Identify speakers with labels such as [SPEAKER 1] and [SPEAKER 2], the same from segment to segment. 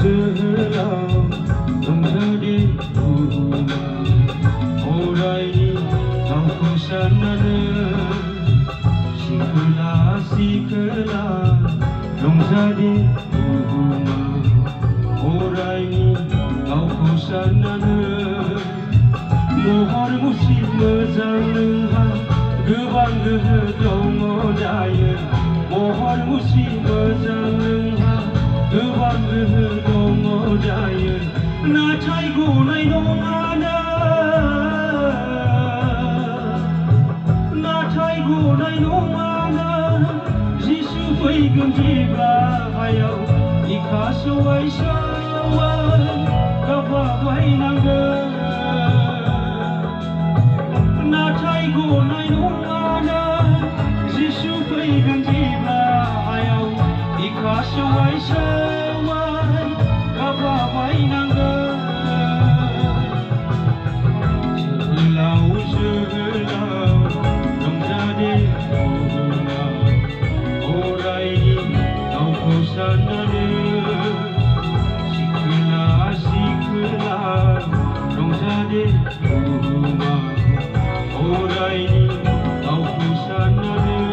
[SPEAKER 1] जोहोलाव रंजालि बुहुमा अरायनि गावखौ साननानै सिखोला सिखोला रंजालि बुहुमा अरायनि गावखौ साननानै महर मुस्रि मोजां नोंहा गोबां गोहो दङ दायो महर मुस्रि मोजां नोंहा गोबां गोहो दङ दायो नाथाय गनाय नङानो नाथाय गनाय नङानो जिसु फैगोन जेब्ला हायाव बिखा सौवाय सौवाय गाबबायनांगोन नाथाय गनाय नङानो जिसु फैगोन जेब्ला हायाव बिखा सौवाय सौवाय गाबबायनांगोन जोहोलाव जोहोलाव रंजालि बुहुमा अरायनि गावखौ साननानै सिखोला सिखोला रंजालि बुहुमा अरायनि गावखौ साननानै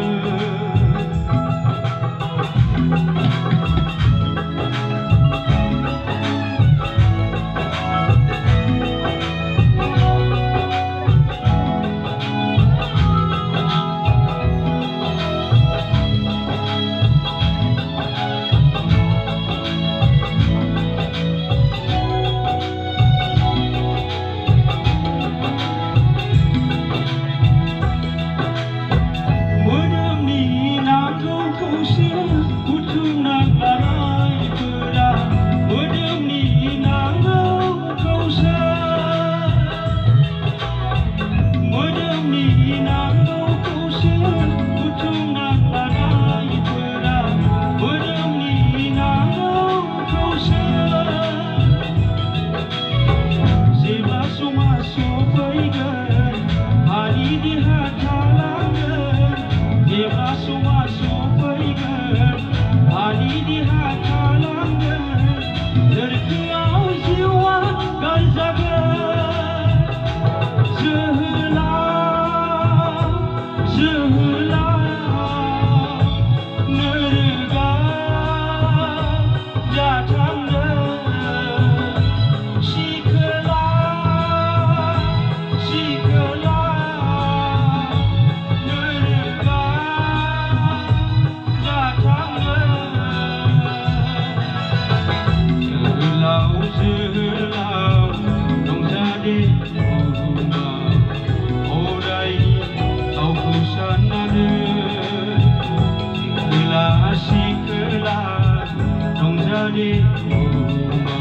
[SPEAKER 1] बुहुमा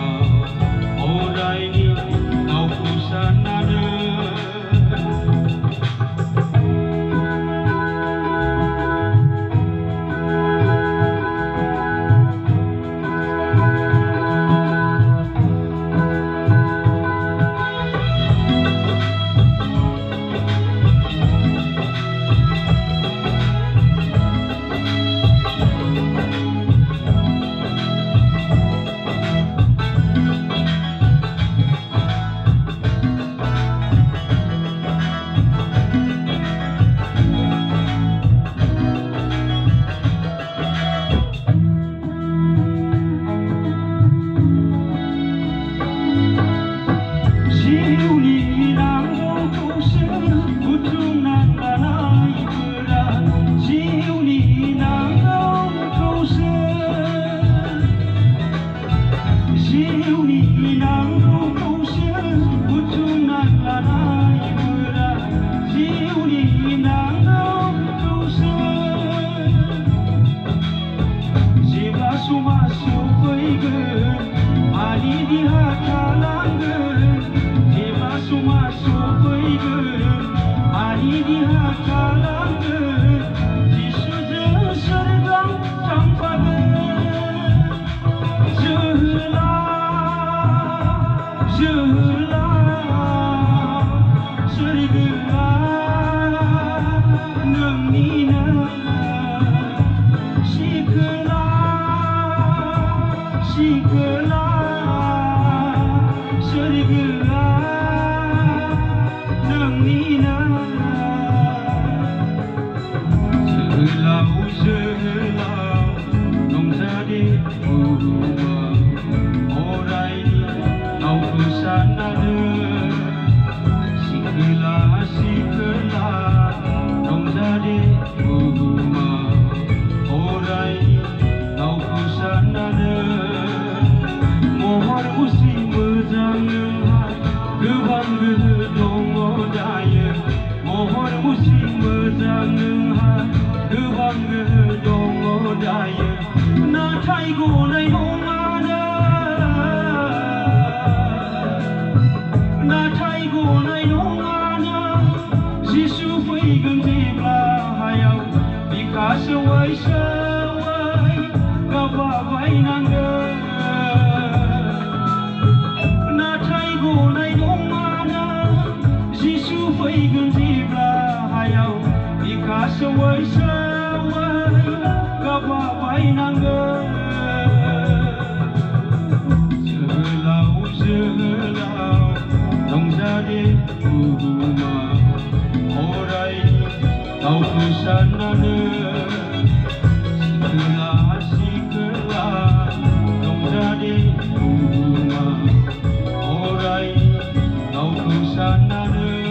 [SPEAKER 1] अरायनि गावखौ साननानै गोहो दङ दायो महर मुस्रि मोजां नोंहा गोबां गोहो दङ दायो नाथाय गनाय नङानो नाथाय गनाय नङानो जिसु फैगोन जेब्ला हायाव बिखा सौवै सौवै गाबबायनांगोन नाथाय गनाय नङानो जिसु फैगोन जेब्ला हायाव बिखा सौवै सौवै गाबबायनांगोन जोहोलाव जोहोलाव रंजादे बुहुमा अरायनि गावखौ साननानै सिखोला सिखोला रंजादे बुहुमा अरायनि गावखौ साननानै